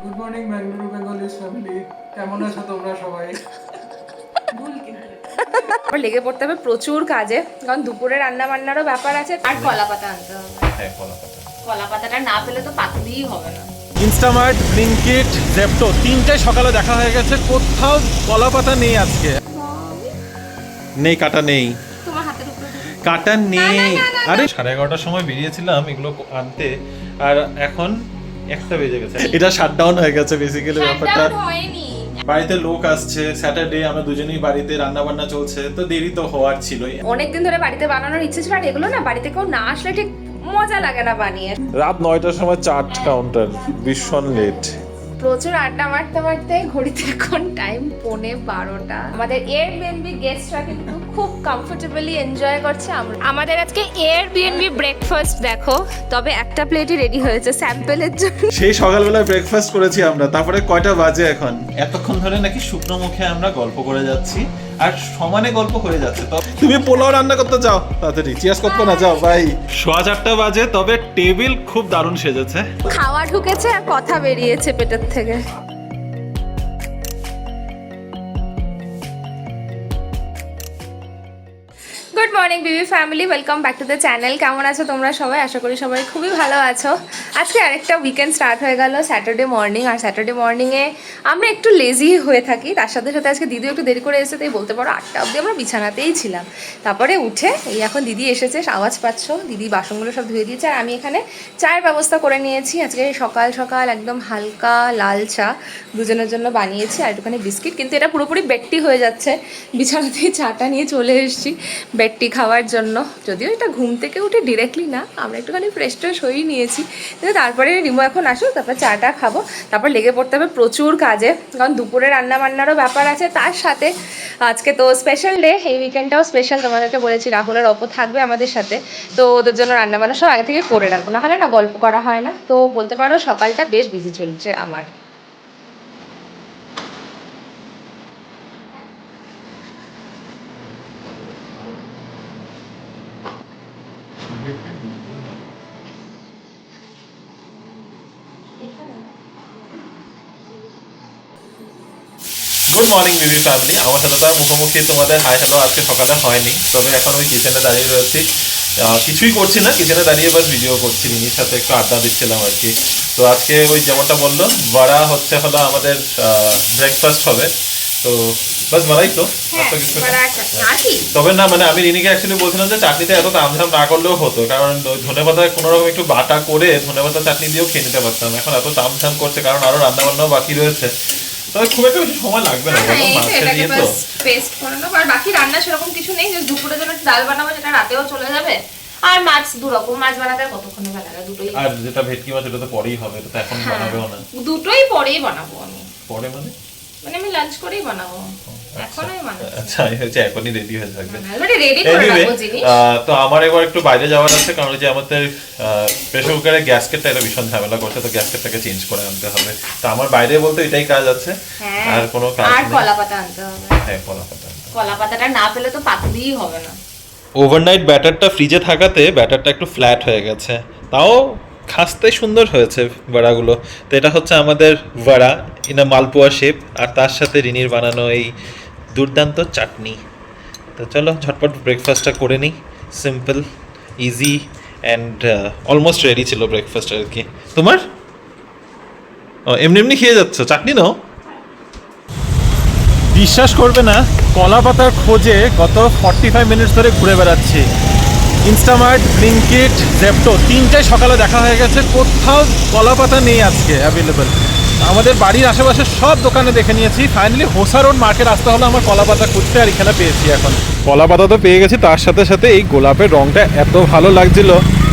Good morning Bengaluru Bengalese family, কেমন আছো তোমরা সবাই? আবার লেগে পড়তে হবে প্রচুর কাজে, কারণ দুপুরে রান্না বান্নারও ব্যাপার আছে আর কলা পাতা আনতে হবে। হ্যাঁ, কলাপাতা। কলা পাতাটা না পেলে তো পাতুরিই হবে না। ইনস্টামার্ট, ব্লিঙ্কিট, জেপ্টো তিনটায় সকালে দেখা হয়ে গেছে, কোথাও কলাপাতা নেই আজকে। নেই, কাটা নেই, তোমার হাতের উপরে কাটা নেই। না, না, না, আরে 11:30টার সময় বেরিয়েছিলাম এগুলো আনতে, আর এখন 1টা বেজে গেছে। এটা শাটডাউন হয়ে গেছে বেসিক্যালি ব্যাপারটা। হয়নি। বাড়িতে লোক আসছে, স্যাটারডে আমরা দুজনেই বাড়িতে, রান্না বান্না চলছে, তো দেরি তো হওয়ার ছিলই। অনেকদিন ধরে বাড়িতে বানানোর ইচ্ছে ছিল, আর এগুলো না বাড়িতে কেউ না আসলে ঠিক মজা লাগে না বানিয়ে। রাত 9টার সময় চাট কাউন্টার, ভীষণ লেট। প্রচুর আড্ডা মারতে মারতে ঘড়িতে এখন টাইম 11:15। আমাদের এয়ারবিএনবি গেস্টরা কিন্তু খুব কমফোর্টেবলি এনজয় করছে। আমাদের আজকে এয়ারবিএনবি ব্রেকফাস্ট দেখো, তবে একটা প্লেটই রেডি হয়েছে স্যাম্পলের জন্য। সেই সকালবেলায় ব্রেকফাস্ট করেছি আমরা, তারপরে কয়টা বাজে এখন? এতক্ষণ ধরে নাকি শুকনো মুখে আমরা গল্প করে যাচ্ছি, আর সমানে গল্প হয়ে যাচ্ছে। তো তুমি পোলাও রান্না করতে যাও তাড়াতাড়ি, চিয়ার্স করতে না যাও ভাই। 4:30 বাজে, তবে টেবিল খুব দারুণ সেজেছে। খাওয়া ঢুকেছে আর কথা বেরিয়েছে পেটের থেকে। Good morning Bibi family, welcome back to the channel. কেমন আছো তোমরা সবাই? আশা করি সবাই খুবই ভালো আছো। আজকে আরেকটা উইকেন্ড স্টার্ট হয়ে গেল, স্যাটারডে মর্নিং। আর স্যাটারডে মর্নিংয়ে আমরা একটু লেজি হয়ে থাকি, তার সাথে সাথে আজকে দিদিও একটু দেরি করে এসেছে, তাই বলতে পারো 8টা অবধি আমরা বিছানাতেই ছিলাম। তারপরে উঠে এই এখন দিদি এসেছে, আওয়াজ পাচ্ছ, দিদি বাসনগুলো সব ধুয়ে দিয়েছে, আর আমি এখানে চায়ের ব্যবস্থা করে নিয়েছি। আজকে সকাল সকাল একদম হালকা লাল চা দুজনের জন্য বানিয়েছি, আর একটুখানি বিস্কিট। কিন্তু এটা পুরোপুরি বেডটি হয়ে যাচ্ছে, বিছানাতেই চাটা নিয়ে চলে এসেছি বেডটি খাওয়ার জন্য। যদিও এটা ঘুম থেকে উঠে ডিরেক্টলি না, আমরা একটুখানি ফ্রেশ ট্রেশ হয়েই নিয়েছি, কিন্তু তারপরে রিমো এখন আসুক, তারপর চাটা খাবো, তারপর লেগে পড়তে হবে প্রচুর কাজে, কারণ দুপুরে রান্না বান্নারও ব্যাপার আছে। তার সাথে আজকে তো স্পেশাল ডে, এই উইকেন্ডটাও স্পেশাল। তোমাদেরকে বলেছি রাহুল আর অপু থাকবে আমাদের সাথে, তো ওদের জন্য রান্নাবান্না সব আগে থেকে করে রাখবো, না হলে না গল্প করা হয় না। তো বলতে পারো সকালটা বেশ বিজি চলছে আমার। গুড মর্নিং বিবি ফ্যামিলি, আমার সাথে তো আর মুখোমুখি তোমাদের হাই হ্যালো আজকে সকালে হয়নি, তবে এখন আমি কিচেনে দাঁড়িয়ে রয়েছি। কিছুই করছি না, কিচেনে দাঁড়িয়ে বাস ভিডিও করছি, রিনির সাথে একটু আড্ডা দিচ্ছিলাম আর কি। তো আজকে ওই যেমনটা বললো, বড়া হচ্ছে হলো আমাদের ব্রেকফাস্ট হবে, তো বাস বড়াই তো, আর তো কিছু না। তবে না মানে আমি রিনিকে অ্যাকচুয়ালি বলছিলাম যে চাটনিটা এত তামঝাম না করলেও হতো, কারণ ধনেপাতা কোনো রকম একটু বাটা করে ধনেপাতা চাটনি দিয়েও খেয়ে নিতে পারতাম। এখন এত তামঝাম করছে কারণ আরো রান্না বান্নাও বাকি রয়েছে, তবে খুব একটা বেশি সময় লাগবে না, মাছটা দিয়ে তো পেস্ট করে নেবো। আর বাকি রান্না সেরকম কিছু নেই, যে দুপুরের জন্য ডাল বানাবো, যেটা রাতেও চলে যাবে। আর মাছ দুরকম, মাছ বানাতে আর কতক্ষণ লাগে, দুটোই। আর যেটা ভেটকি মাছ ওটা তো পরেই হবে, এটা তো এখন বানাবেও না। দুটোই পরেই বানাবো আমি। পরে মানে মানে আমি লাঞ্চ করেই বানাবো, এখন আমি বানাবো। আচ্ছা, এই হচ্ছে এখনই রেডি হয়ে থাকবে। অলরেডি রেডি করে রাখবো জিনিস। তো আমার এবার একটু বাইরে যাওয়ার আছে, কারণ যে আমাদের প্রেসার কুকারের গ্যাসকেটটা এটা ভীষণ ঝামেলা করছে, তো গ্যাসকেটটাকে চেঞ্জ করে আনতে হবে। তো আমার বাইরে বলতে এটাই কাজ আছে, আর কোনো কাজ আর নেই। কলা পাতা আনতে হবে। হ্যাঁ, কলাপাতা। কলা পাতাটা না পেলে তো পাতুরিই হবে না। ওভারনাইট ব্যাটারটা ফ্রিজে থাকাতে ব্যাটারটা একটু ফ্ল্যাট হয়ে গেছে, তাও খাসতে সুন্দর হয়েছে বড়াগুলো। তো এটা হচ্ছে আমাদের বড়া ইন আ মালপোয়া শেপ, আর তার সাথে রিনির বানানো এই দুর্দান্ত চাটনি। তো চলো ঝটপট ব্রেকফাস্টটা করে নিই, simple easy and almost ready ছিল ব্রেকফাস্ট আর কি। তোমার এমনি এমনি খেয়ে যাচ্ছ, চাটনি নাও। বিশ্বাস করবে না, কলা পাতার খোঁজে গত 45 মিনিটস ধরে ঘুরে বেড়াচ্ছি। ইনস্টামার্ট, ব্লিঙ্কিট, জেপ্টো তিনটায় সকালে দেখা হয়ে গেছে, কোথাও কলা পাতা নেই আজকে অ্যাভেলেবেল। আমাদের বাড়ির আশেপাশে সব দোকানে দেখে নিয়েছি, ফাইনালি হোসা রোড মার্কেট আসতে হলো আমার কলা পাতা খুঁজতে, আর এখানে পেয়েছি। এখন কলা পাতা তো পেয়ে গেছি, তার সাথে সাথে এই গোলাপের রঙটা এত ভালো লাগছিল,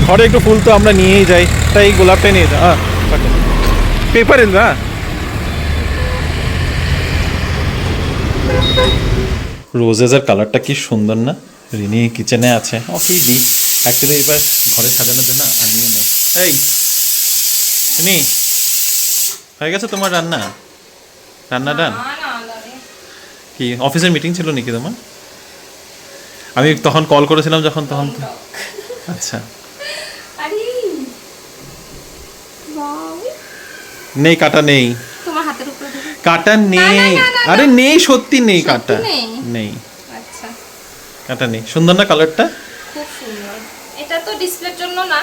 ঘরে একটু ফুল তো আমরা নিয়েই যাই, তাই এই গোলাপটা নিয়ে পেপার এল না। রোজেসের কালারটা কি সুন্দর না? রিনি কিচেনে আছে, ওকে দি অ্যাকচুয়ালি এবার ঘরে সাজানোর জন্য আনিয়ে নেই। এই রিনি, হয়ে গেছে তোমার রান্না? রান্না ডান? কি অফিসের মিটিং ছিল নাকি তোমার? আমি তখন কল করেছিলাম যখন, তখন আচ্ছা নেই কাটা নেই, তোমার হাতের উপরে দেবো। কাটা নেই। না, আরে নেই, সত্যি নেই সত্যি কাটা নেই? নেই, আচ্ছা, কাটা নেই। সুন্দর না কালারটা? খুব সুন্দর। এটা তো ডিসপ্লের জন্য না,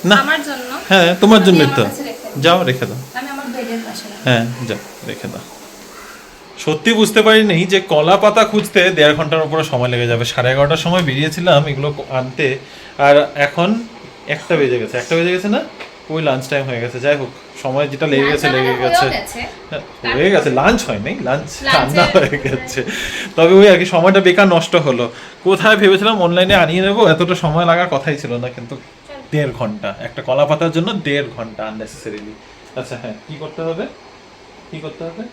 না। আমার জন্য। হ্যাঁ তোমার জন্যই আমি তো। আমার কাছে রেখে দিই। যাও রেখে দাও। আমি আমার বেডের পাশে রাখি। হ্যাঁ যাও রেখে দাও। সত্যি বুঝতে পারিনি যে কলা পাতা খুঁজতে 1.5 ঘন্টার উপরে সময় লেগে যাবে। 11:30টার সময় বেরিয়েছিলাম এগুলো আনতে, আর এখন 1টা বেজে গেছে। 1টা বেজে গেছে না, ওই লাঞ্চ টাইম হয়ে গেছে। যাই হোক, সময় যেটা লেগে গেছে লেগে গেছে। হ্যাঁ, হয়ে গেছে, লাঞ্চ হয় নাই, লাঞ্চ রান্না হয়ে গেছে। তবে ওই আর কি সময়টা বেকার নষ্ট হলো। কোথায় ভেবেছিলাম অনলাইনে আনিয়ে নেবো, এতটা সময় লাগার কথাই ছিল না, কিন্তু 1.5 ঘন্টা একটা কলা পাতার জন্য 1.5 ঘন্টা আননেসেসারিলি। আচ্ছা হ্যাঁ, কি করতে হবে, কি করতে হবে?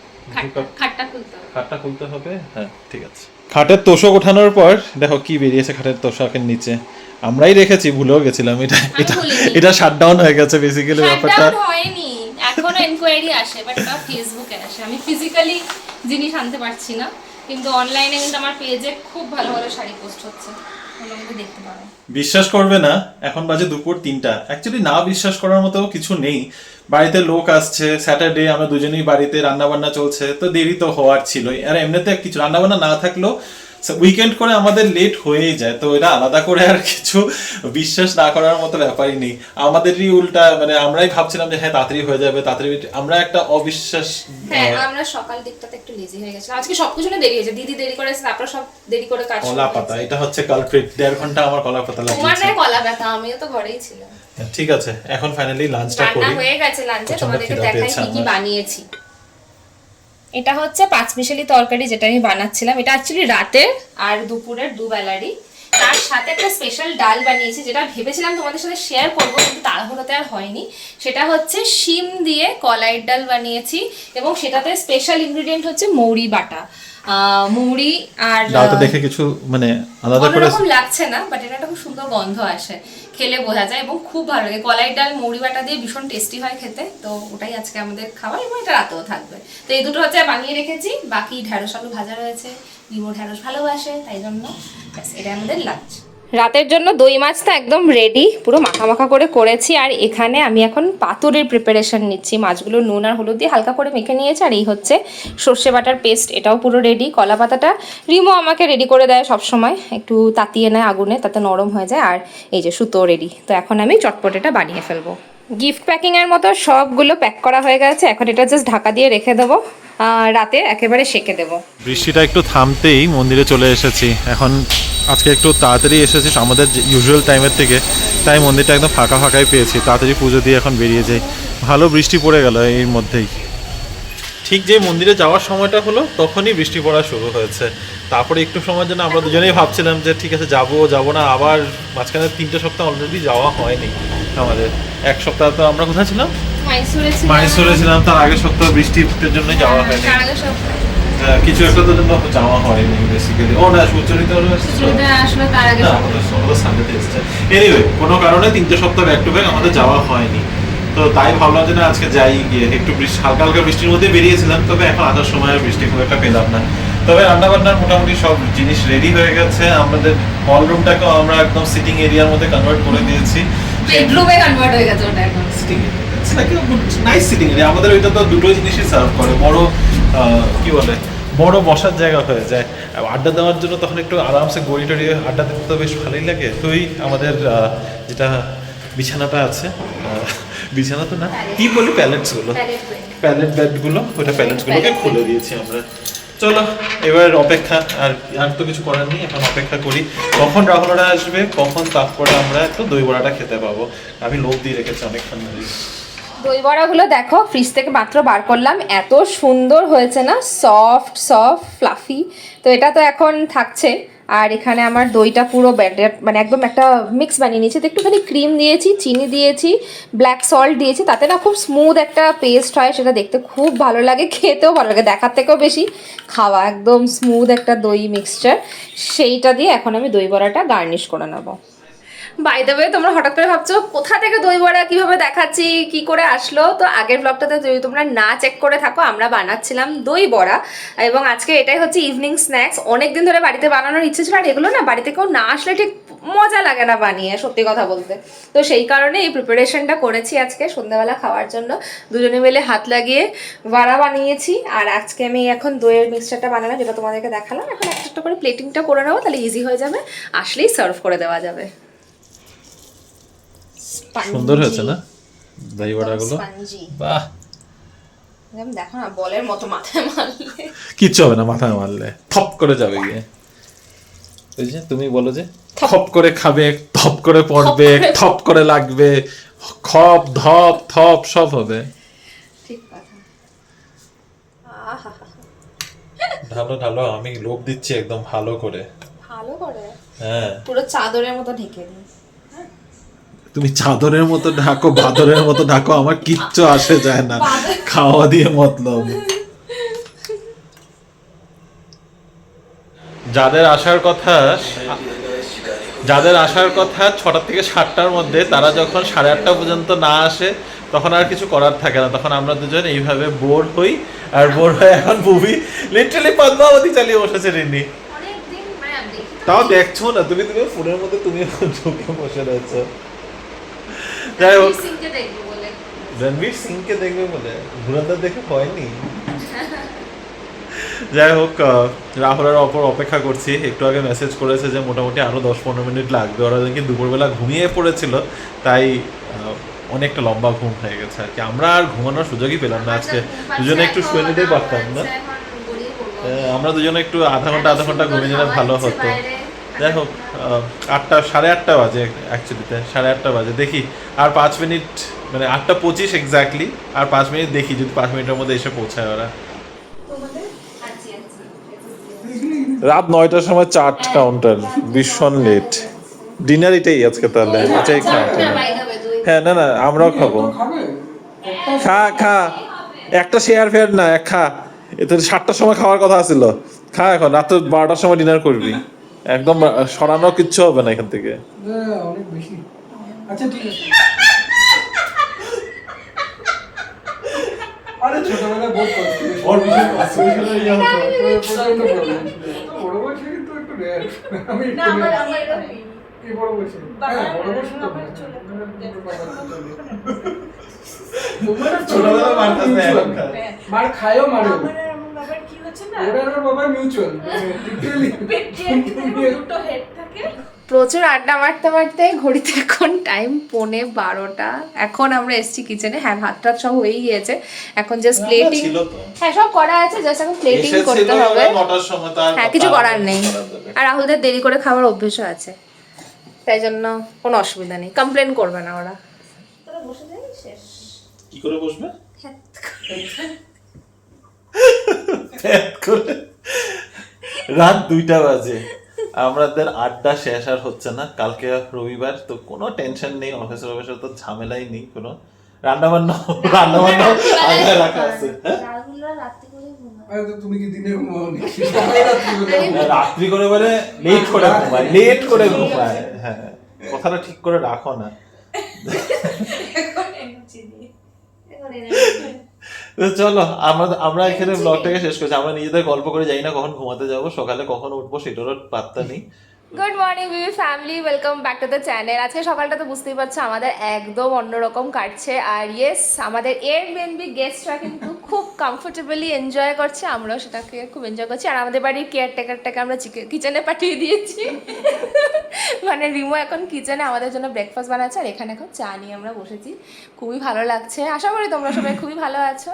খাটটা খুলতে হবে। হ্যাঁ ঠিক আছে। খাটের তোষক ওঠানোর পর দেখো কি বেরিয়েছে খাটের তোষকের নিচে। আমরাই রেখেছি, ভুলেও গেছিলাম। এটা শাটডাউন হয়ে গেছে বেসিক্যালি ব্যাপারটা। শাটডাউন হয়নি, এখনো এনকোয়ারি আসে, বাট এটা ফেসবুকে আসে। আমি ফিজিক্যালি জিনিস আনতে পারছি না, কিন্তু অনলাইনে কিন্তু আমার পেজে খুব ভালো ভালো শাড়ি পোস্ট হচ্ছে, তোমরা দেখতে পারো। বিশ্বাস করবে না, এখন বাজে দুপুর 3টা। অ্যাকচুয়ালি না বিশ্বাস করার মতো কিছু নেই। বাড়িতে লোক আসছে, স্যাটারডে আমরা দুজনেই বাড়িতে, রান্না বান্না চলছে, তো দেরি তো হওয়ার ছিলই। আর এমনিতে কিছু রান্না বান্না না থাকলেও উইকেন্ড করে আমাদের লেট হয়েই যায়, তো এটা আলাদা করে আর কিছু বিশ্বাস না করার মতো ব্যাপারই নেই। আমাদেরই উল্টা, মানে আমরাই ভাবছিলাম যে হ্যাঁ তাড়াতাড়ি হয়ে যাবে, তাড়াতাড়ি। আমরা একটা অবিশ্বাস। হ্যাঁ, আমরা সকাল দিকটাতে একটু লেজি হয়ে গেছিলাম আজকে, সবকিছু না দেরি হয়েছে। দিদি দেরি করেছে, তারপর সব দেরি করে কাজ শুরু কলা পাতা, হয়েছে। এটা হচ্ছে কালপ্রিট। 1.5 ঘন্টা আমার কলা পাতা তোমার লাগিয়েছে। না কলা ব্যথা, আমিও তো ঘরেই ছিলাম। ঠিক আছে, এখন ফাইনালি লাঞ্চটা রান্না করি। হয়ে গেছে, লাঞ্চে প্রচন্ড তোমাদেরকে খিদে দেখাই পেয়েছে কি কি আমার। বানিয়েছি। এটা হচ্ছে পাঁচমিশালি তরকারি, যেটা আমি বানাচ্ছিলাম। এটা অ্যাকচুয়ালি রাতের আর দুপুরের দুবেলারই। তার সাথে একটা স্পেশাল ডাল বানিয়েছি, যেটা ভেবেছিলাম তোমাদের সাথে শেয়ার করবো, কিন্তু তাড়াহুড়োতে আর হয়নি। সেটা হচ্ছে শিম দিয়ে কলাইয়ের ডাল বানিয়েছি, এবং সেটাতে স্পেশাল ইনগ্রেডিয়েন্ট হচ্ছে মৌরি বাটা। মৌরি আর ডালটা দেখে কিছু মানে আলাদা করে অন্যরকম লাগছে না, বাট এটা একটা খুব সুন্দর গন্ধ আসে, খেলে বোঝা যায়, এবং খুব ভালো লাগে। কলাই ডাল মৌরি বাটা দিয়ে ভীষণ টেস্টি হয় খেতে। তো ওটাই আজকে আমাদের খাবার, এবং এটা রাতেও থাকবে। তো এই দুটো হচ্ছে বানিয়ে রেখেছি। বাকি ঢ্যাঁড়স আলু ভাজা রয়েছে, ডিমো ঢ্যাঁড়স ভালোবাসে, তাই জন্য এটা আমাদের লাঞ্চ। রাতের জন্য দই মাছটা একদম রেডি, পুরো মাখা মাখা করে করেছি। আর এখানে আমি এখন পাতুরের প্রিপারেশন নিচ্ছি। মাছগুলো নুন আর হলুদ দিয়ে হালকা করে মেখে নিয়েছি। আর এই হচ্ছে সর্ষে বাটার পেস্ট, এটাও পুরো রেডি। কলা পাতাটা রিমো আমাকে রেডি করে দেয় সব সময়, একটু তাতিয়ে নেয় আগুনে, তাতে নরম হয়ে যায়। আর এই যে সুতো রেডি। তো এখন আমি চটপট এটা বানিয়ে ফেলবো। গিফট প্যাকিংয়ের মতো সবগুলো প্যাক করা হয়ে গেছে। এখন এটা জাস্ট ঢাকা দিয়ে রেখে দেবো, রাতে একেবারে সেঁকে দেবো। বৃষ্টিটা একটু থামতেই মন্দিরে চলে এসেছি। এখন আজকে একটু তাড়াতাড়ি এসেছি আমাদের ইউজুয়াল টাইমের থেকে, তাই মন্দিরটা একদম ফাঁকা ফাঁকাই পেয়েছি। তাড়াতাড়ি পুজো দিয়ে এখন বেরিয়ে যাই। ভালো বৃষ্টি পড়ে গেল এর মধ্যেই। ঠিক যে মন্দিরে যাওয়ার সময়টা হলো তখনই বৃষ্টি পড়া শুরু হয়েছে। তারপরে একটু সময়ের জন্য আমরা দুজনেই ভাবছিলাম যে ঠিক আছে যাবো না, আবার মাঝখানে 3টে সপ্তাহ অলরেডি যাওয়া হয়নি আমাদের। 1 সপ্তাহ তো আমরা কোথায় ছিলাম, মাইসোরে ছিলাম। তার আগের সপ্তাহ বৃষ্টির জন্য যাওয়া হয়নি, কিছু একটা তো জন্য যাওয়া হয়নি বেসিক্যালি। ও না, সুচরিতা আসলে তার আগে সানডেতে এসেছে। এনিওয়ে, কোনো কারণে 3টে সপ্তাহ ব্যাক টু ব্যাক আমাদের যাওয়া হয়নি। তো তাই ভাবলাম যে না আজকে যাই, গিয়ে একটু হালকা হালকা বৃষ্টির মধ্যে বেরিয়েছিলাম। তবে এখন আসার সময় আর বৃষ্টি খুব একটা পেলাম না। তবে রান্নাবান্নার মোটামুটি সব জিনিস রেডি হয়ে গেছে। আমাদের হল রুমটাকেও আমরা একদম সিটিং এরিয়ার মধ্যে কনভার্ট করে দিয়েছি। বেডরুমে কনভার্ট হয়ে গেছে ওটা এখন। Sitting nice sitting area. আমাদের ওইটা তো দুটো জিনিসই সার্ভ করে, বড় কি বলে বড় বসার জায়গা হয়ে যায়। আড্ডা দেওয়ার জন্য তখন একটু আরামসে গড়ি টড়িয়ে আড্ডা দিতে তো বেশ ভালোই লাগে। তো ওই আমাদের যেটা বিছানাটা আছে, বিছানা তো না কি বলি, প্যালেট বেডগুলো, ওইটা প্যালেটসগুলোকে খুলে দিয়েছি আমরা। চলো এবার অপেক্ষা, আর তো কিছু করার নেই। এখন অপেক্ষা করি কখন রাহুলরা আসবে, কখন তারপরে আমরা একটু দই বড়াটা খেতে পাবো। আমি লোভ দিয়ে রেখেছি অনেকক্ষণ ধরে। দই বড়াগুলো দেখো, ফ্রিজ থেকে মাত্র বার করলাম, এত সুন্দর হয়েছে না, সফট ফ্লাফি। তো এটা তো এখন থাকছে। আর এখানে আমার দইটা পুরো ব্যাটার, মানে একদম একটা মিক্স বানিয়ে নিয়েছি। তো একটুখানি ক্রিম দিয়েছি, চিনি দিয়েছি, ব্ল্যাক সল্ট দিয়েছি, তাতে না খুব স্মুথ একটা পেস্ট হয়। সেটা দেখতে খুব ভালো লাগে, খেতেও ভালো লাগে, দেখার থেকেও বেশি খাওয়া। একদম স্মুথ একটা দই মিক্সচার, সেইটা দিয়ে এখন আমি দই বড়াটা গার্নিশ করে নেবো। বাই দ্য ওয়ে, তোমরা হঠাৎ করে ভাবছো কোথা থেকে দই বড়া কিভাবে দেখাচ্ছি, কি করে আসলো। তো আগের ব্লগটাতে যদি তোমরা না চেক করে থাকো, আমরা বানাচ্ছিলাম দই বড়া, এবং আজকে এটাই হচ্ছে ইভিনিং স্ন্যাক্স। অনেকদিন ধরে বাড়িতে বানানোর ইচ্ছে ছিল, আর এগুলো না বাড়িতে কেউ না আসলে ঠিক মজা লাগে না বানিয়ে, সত্যি কথা বলতে। তো সেই কারণে এই প্রিপারেশনটা করেছি আজকে সন্ধ্যাবেলা খাওয়ার জন্য। দুজনে মিলে হাত লাগিয়ে বাড়া বানিয়েছি। আর আজকে আমি এখন দইয়ের মিক্সচারটা বানালাম, যেটা তোমাদেরকে দেখালাম। এখন একটা করে প্লেটিংটা করে নেবো, তাহলে ইজি হয়ে যাবে, আসলেই সার্ভ করে দেওয়া যাবে। সুন্দর হয়েছে না দই বড়াগুলো? বাহ, দেখো না, বলের মতো মাথায় মারলে কিচ্ছু হবে না, মাথায় মারলে থপ করে যাবে গিয়ে। ওই যে তুমি বলো যে থপ করে খাবে, থপ করে পড়বে, থপ করে লাগবে, খপ ধপ থপ সব হবে। ঠিক কথা। ঢালো ঢালো, আমি লোভ দিচ্ছি একদম ভালো করে। ভালো করে হ্যাঁ, পুরো চাদরের মতো ঢেকে দিই। তুমি চাদরের মতো ঢাকো, বাদরের মতো ঢাকো, আমার কিচ্ছু আসে যায় না, খাওয়া দিয়ে মতলব। যাদের আসার কথা 6টা থেকে 7টার মধ্যে, তারা যখন 8:30 পর্যন্ত না আসে, তখন আর কিছু করার থাকে না। তখন আমরা দুজন এইভাবে বোর হই, আর বোর হয়ে এখন মুভি লিটারালি পদ্মাবতী চালিয়ে বসেছে রিনি। তাও দেখছো না তুমি, ফোনের মধ্যে তুমি ঢুকে বসে রয়েছো। যাই হোক, রণবীর সিংকে দেখবে বলে ধুরন্ধর দেখে হয়নি। যাই হোক, রাহুলের অপর অপেক্ষা করছি। একটু আগে মেসেজ করেছে যে মোটামুটি আরো 10-15 মিনিট লাগবে। ওরা কি দুপুরবেলা ঘুমিয়ে পড়েছিল, তাই অনেকটা লম্বা ঘুম হয়ে গেছে আর কি। আমরা আর ঘুমানোর সুযোগই পেলাম না আজকে, দুজনে একটু শুয়ে নিতেই পারতাম না। আমরা দুজনে একটু আধা ঘন্টা ঘুমিয়ে নিলে ভালো হতো। যাই হোক, 8:30 বাজে, অ্যাকচুয়ালিতে 8:30 বাজে। দেখি আর 5 মিনিট, মানে 8:25 এক্স্যাক্টলি, আর 5 মিনিট দেখি যদি 5 মিনিটের মধ্যে এসে পৌঁছায় ওরা। রাত 9টার সময় চার্ট কাউন্টার, ভীষণ লেট। ডিনার এটাই আজকে, তাহলে এটাই খাওয়া। হ্যাঁ, না না, আমরাও খাবো। খা একটা শেয়ার ফেয়ার না, খা। এতে 7টার সময় খাওয়ার কথা ছিল, খা এখন। রাত 12টার সময় ডিনার করবি, একদম সরানো কিচ্ছু হবে না এখান থেকে। অনেক বেশি। আচ্ছা ঠিক আছে। আরে ছোটবেলায় বহুত কষ্ট হয়েছে। ওর বিষয় আছে, ওই জন্য ইয়ে হতো। প্রচন্ড প্রবলেম ছিল। বড় বয়সে কিন্তু একটু রেয়ার। আমি না আমার কি বড় বয়সে? হ্যাঁ, বড় বয়সে তো আমার চলে ছোটবেলায় মারতাম না, এখন খা। মার খায়ও মারো। আমার আর আমার বাবার কি হচ্ছে না ওরা আর বাবা মিউচুয়াল, লিটারালি দুটো হেড থাকে। প্রচুর আড্ডা মারতে মারতে ঘড়িতে এখন টাইম 11:30। এখন আমরা এসছি কিচেনে। হ্যাঁ, ভাত টাত সব হয়েই গিয়েছে, এখন জাস্ট প্লেটিং। হ্যাঁ, সব করা আছে, জাস্ট এখন প্লেটিং করতে হবে। 9টার সময় তো আর হ্যাঁ, কিছু করার নেই। আর রাহুলদের দেরি করে খাওয়ার অভ্যেসও আছে, তাই জন্য কোনো অসুবিধা নেই, কমপ্লেন করবে না ওরা। তোরা বসে যাই শেষ। কি করে বসবে? রাত 2টা বাজে, আমাদের আড্ডা শেষ আর হচ্ছে না। কালকে রবিবার, তো কোনো টেনশন নেই, অফিসের তো ঝামেলাই নেই কোনো। রান্না বান্না আগে রাখা আছে। আরে তো তুমি কি দিনে ঘুমাওনি? রাত্রি করে বলে লেট করে ঘুমায়। হ্যাঁ, কথাটা ঠিক করে রাখো না। চলো আমরা এখানে ব্লগটাকে শেষ করছি। আমরা নিজেদের গল্প করে যাই না কখন ঘুমাতে যাবো, সকালে কখন উঠবো সেটারও পাত্তা নেই। Good morning Bibi family, welcome back to the channel. আজকে সকালটা তো বুঝতেই পারছো আমাদের একদম অন্যরকম কাটছে। আর ইয়েস, আমাদের এয়ারবিএনবি গেস্টরা কিন্তু খুব কমফোর্টেবলি এনজয় করছে, আমরাও সেটাকে খুব এনজয় করছি। আর আমাদের বাড়ির কেয়ারটেকারটাকে আমরা কিচেনে পাঠিয়ে দিয়েছি। মানে রিমো এখন কিচেনে আমাদের জন্য ব্রেকফাস্ট বানাচ্ছে, আর এখানে এখন চা নিয়ে আমরা বসেছি। খুবই ভালো লাগছে, আশা করি তোমরা সবাই খুবই ভালো আছো।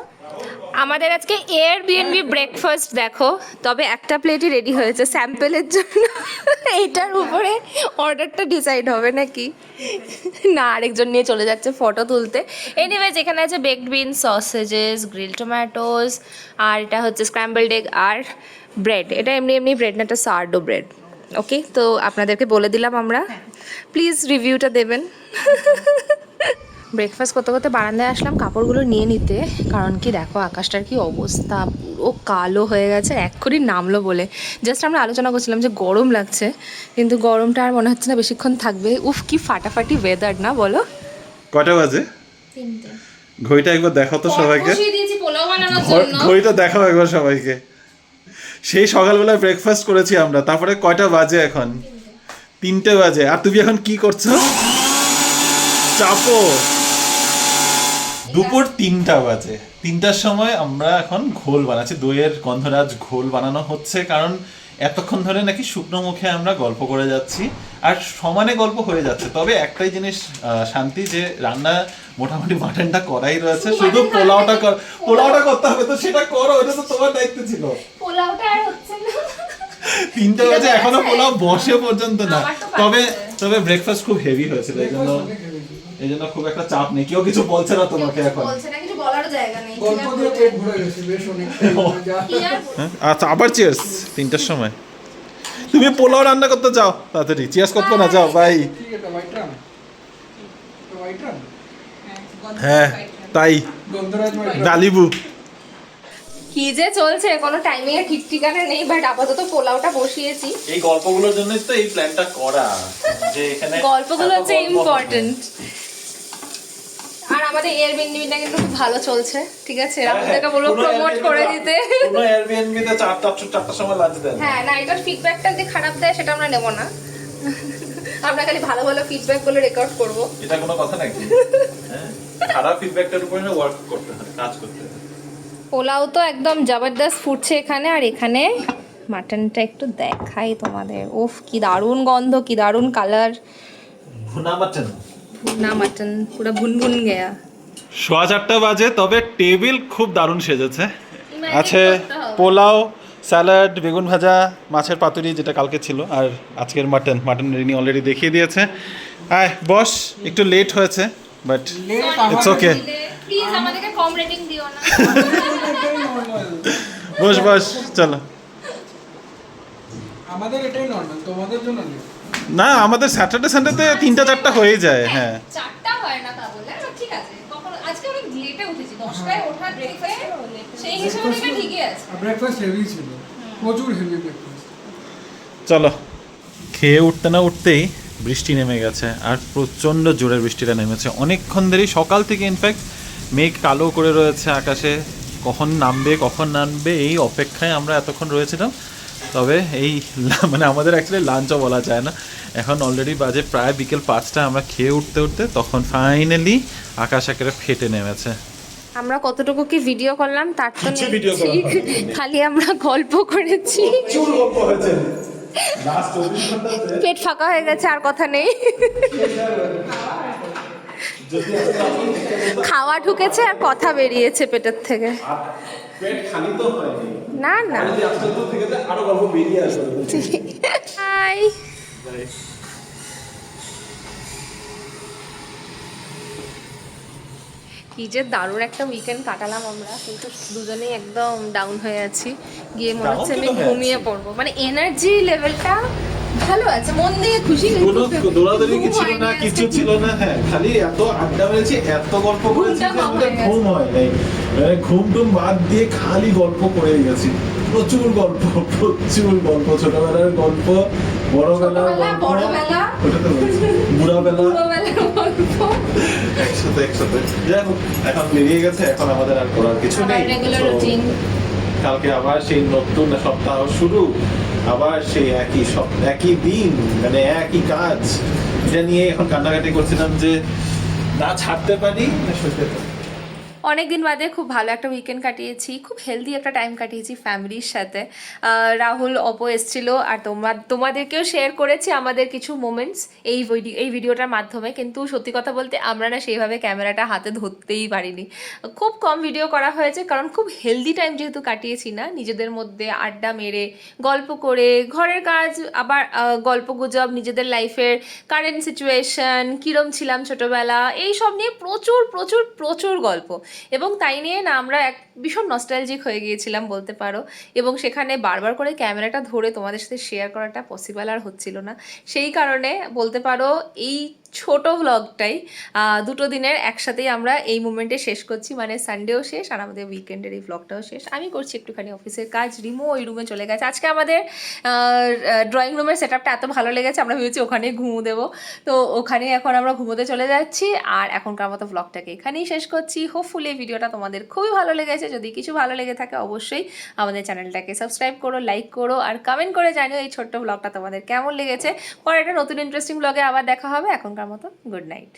আমাদের আজকে এয়ারবিএনবি ব্রেকফাস্ট দেখো, তবে একটা প্লেটই রেডি হয়েছে স্যাম্পেলের জন্য। এইটার উপরে অর্ডারটা ডিসাইড হবে নাকি না, আরেকজন নিয়ে চলে যাচ্ছে ফটো তুলতে। এনিওয়েজ, এখানে আছে baked beans, sausages, grilled tomatoes, আর এটা হচ্ছে স্ক্র্যাম্বলড এগ আর ব্রেড। এটা এমনি ব্রেড না, এটা সার্ডো ব্রেড। ওকে, তো আপনাদেরকে বলে দিলাম আমরা, প্লিজ রিভিউটা দেবেন। ব্রেকফাস্ট করতে করতে বারান্দায় আসলাম কাপড়গুলো নিয়ে নিতে, কারণ কি দেখো আকাশটার কি অবস্থা, পুরো কালো হয়ে গেছে। এক্ষুনি নামলো বলে জাস্ট আমরা আলোচনা করছিলাম যে গরম লাগছে, কিন্তু গরমটা আর মনে হচ্ছে না বেশিক্ষণ থাকবে। উফ, কি ফাটাফাটি ওয়েদার না, বলো? কটা বাজে? 3টে। ঘড়িটা একবার দেখাও তো সবাইকে। ঘড়িটা দেখাও একবার সবাইকে। সেই সকালবেলায় ব্রেকফাস্ট করেছি আমরা, তারপরে কয়টা বাজে এখন? 3টে বাজে আর তুমি এখন কি করছো? চাপো। দুপুর 3টা বাজে, 3টার সময় আমরা এখন ঘোল বানাচ্ছি, দইয়ের গন্ধরাজ ঘোল বানানো হচ্ছে। কারণ এতক্ষণ ধরে নাকি শুকনো মুখে আমরা গল্প করে যাচ্ছি আর সমানে গল্প হয়ে যাচ্ছে। তবে একটাই জিনিস শান্তি, যে রান্না মোটামুটি মাটনটা করাই রয়েছে, শুধু পোলাওটা করতে হবে। তো সেটা করো, এটা তো তোমার দায়িত্ব ছিল। পোলাওটা আর হচ্ছে না। 3টে বাজে এখনো পোলাও বসে পর্যন্ত না। তবে ব্রেকফাস্ট খুব হেভি হয়েছিল, এই জন্য খুব একটা চাপ নেই। কেউ কিছু বলছে না তোমাকে এখন? বলছে না, কিছু বলার জায়গা নেই। গল্প দিয়ে পেট ভরে গেছে বেশ অনেকটাই। আচ্ছা, আবার চিয়ার্স 3টার সময়। তুমি পোলাও রান্না করতে যাও, তাড়াতাড়ি চিয়ার্স করতে না যাও ভাই। ঠিক আছে, হোয়াইট রান। White run. হ্যাঁ তাই, গন্ধরাজ হোয়াইট রান। ডালিবু। কি যে চলছে কোনো টাইমিং এর ঠিক ঠিকানা নেই, বাট আপাতত পোলাওটা বসিয়েছি। এই গল্পগুলোর জন্যই তো এই প্ল্যানটা করা, যে এখানে গল্পগুলো হচ্ছে ইম্পর্টেন্ট। আর আমাদের এয়ারবিএনবিটা কিন্তু খুব ভালো চলছে, ঠিক আছে? রাহুলদাকে বলবো প্রমোট করে দিতে। কোনো এয়ারবিএনবি তে 4টার সময় লাঞ্চ দেন। হ্যাঁ না, এটার ফিডব্যাকটা যে খারাপ দেয় সেটা আমরা নেব না। আমরা খালি ভালো ভালো ফিডব্যাক গুলো রেকর্ড করব। এটা কোনো কথা নাকি? হ্যাঁ, খারাপ ফিডব্যাকটার উপরে ওয়ার্ক করতে হয়, কাজ করতে হয়। পোলাও তো একদম জবরদস্ত ফুটছে এখানে, আর এখানে মাটনটা একটু দেখাই তোমাদের। উফ কি দারুণ গন্ধ, কি দারুণ কালার। ভুনা মাটন, না মাটন পুরো ভুনভুন গেয়া। 4:15 বাজে, তবে টেবিল খুব দারুণ সেজেছে। Imagine আছে করতে হবে। পোলাও, স্যালাড, বেগুন ভাজা, মাছের পাতুরি যেটা কালকে ছিল, আর আজকের মাটন রিনি অলরেডি দেখিয়ে দিয়েছে। আয় বস, একটু লেট হয়েছে বাট ইটস ওকে। প্লিজ আমাদেরকে কম রেটিং দিও না। বস বস, চলো। আমাদের এটাই নর্মাল, তোমাদের জন্য নেই। না, আমাদের স্যাটারডে সানডেতে 3টা-4টা হয়ে যায়। হ্যাঁ, 4টা হয় না তা বলে, বাট ঠিক আছে। কখন আজকে অনেক লেটে উঠেছি, 10টায় ওঠার থেকে সেই হিসাবে এটা ঠিকই আছে। ব্রেকফাস্ট হেভি ছিল, প্রচুর হেভি ব্রেকফাস্ট। চলো। খেয়ে উঠতে না উঠতেই বৃষ্টি নেমে গেছে, আর প্রচণ্ড জোরে বৃষ্টিটা নেমেছে অনেকক্ষণ ধরেই, সকাল থেকে। ইনফ্যাক্ট মেঘ কালো করে রয়েছে আকাশে, কখন নামবে এই অপেক্ষায় আমরা এতক্ষণ রয়েছিলাম। তবে এই মানে আমাদের অ্যাকচুয়ালি লাঞ্চও বলা যায় না, এখন অলরেডি বাজে প্রায় বিকেল 5টা। আমরা খেয়ে উঠতে তখন ফাইনালি আকাশ একেবারে ফেটে নেমেছে। আমরা কতটুকু কি ভিডিও করলাম তার তো কিছু নেই, ভিডিও করা ঠিক। হয়নি। খালি আমরা গল্প করেছি, পেট ফাঁকা হয়ে গেছে, আর কথা নেই। খাওয়া ঢুকেছে আর কথা বেরিয়েছে পেটের থেকে। না না, হাই। কি যে দারুণ একটা উইকেন্ড কাটালাম আমরা, কিন্তু দুজনেই একদম ডাউন হয়ে আছি। গিয়ে মনে হচ্ছে আমি ঘুমিয়ে পড়বো, মানে এনার্জি লেভেলটা ভালো আছে, মন দিয়ে খুশি। দৌড়াদৌড়ি কিছু ছিল না, কিছু ছিল না। হ্যাঁ, খালি এত আড্ডা মেরেছি, এত গল্প করেছি যে আমাদের ঘুম হয় নাই। মানে ঘুম টুম বাদ দিয়ে খালি গল্প করে গেছি। প্রচুর গল্প, ছোটবেলার গল্প, বড়বেলার গল্প, ওটা তো বলছি, বুড়াবেলা একসাথে। যাই হোক, এখন বেরিয়ে গেছে, এখন আমাদের আর করার কিছু নেই। কালকে আবার সেই নতুন সপ্তাহ শুরু, আবার সেই একই দিন, মানে একই কাজ। এটা নিয়ে এখন কান্নাকাটি করছিলাম যে না ছাড়তে পারি না সইতে পারি। অনেকদিন বাদে খুব ভালো একটা উইকেন্ড কাটিয়েছি, খুব হেলদি একটা টাইম কাটিয়েছি ফ্যামিলির সাথে। রাহুল অপো এসেছিল, আর তোমাদেরকেও শেয়ার করেছি আমাদের কিছু মোমেন্টস এই ভিডিওটার মাধ্যমে। কিন্তু সত্যি কথা বলতে আমরা না সেইভাবে ক্যামেরাটা হাতে ধরতেই পারিনি, খুব কম ভিডিও করা হয়েছে। কারণ খুব হেলদি টাইম যেহেতু কাটিয়েছি না, নিজেদের মধ্যে আড্ডা মেরে গল্প করে, ঘরের কাজ, আবার গল্প গুজব, নিজেদের লাইফের কারেন্ট সিচুয়েশন, কীরম ছিলাম ছোটোবেলা, এই সব নিয়ে প্রচুর প্রচুর প্রচুর গল্প। এবং তাই নিয়ে না আমরা ভীষণ নস্টালজিক হয়ে গিয়েছিলাম বলতে পারো। এবং সেখানে বারবার করে ক্যামেরাটা ধরে তোমাদের সাথে শেয়ার করাটা পসিবল আর হচ্ছিল না। সেই কারণে বলতে পারো এই ছোট ভ্লগটাই দুটো দিনের একসাথেই আমরা এই মোমেন্টে শেষ করছি, মানে সানডেও শেষ আর আমাদের উইকেন্ডের এই ভ্লগটাও শেষ। আমি করছি একটুখানি অফিসের কাজ, রিমো ওই রুমে চলে গেছে। আজকে আমাদের ড্রয়িং রুমের সেট আপটা এত ভালো লেগেছে, আমরা ভেবেছি ওখানেই ঘুমো দেবো, তো ওখানেই এখন আমরা ঘুমোতে চলে যাচ্ছি। আর এখনকার মতো ভ্লগটাকে এখানেই শেষ করছি। হোপফুলি এই ভিডিওটা তোমাদের খুবই ভালো লেগেছে। যদি কিছু ভালো লেগে থাকে অবশ্যই আমাদের চ্যানেলটাকে সাবস্ক্রাইব করো, লাইক করো আর কমেন্ট করে জানিও এই ছোট্ট ভ্লগটা তোমাদের কেমন লেগেছে। পরে একটা নতুন ইন্টারেস্টিং ব্লগে আবার দেখা হবে। এখনকার মতো গুড নাইট।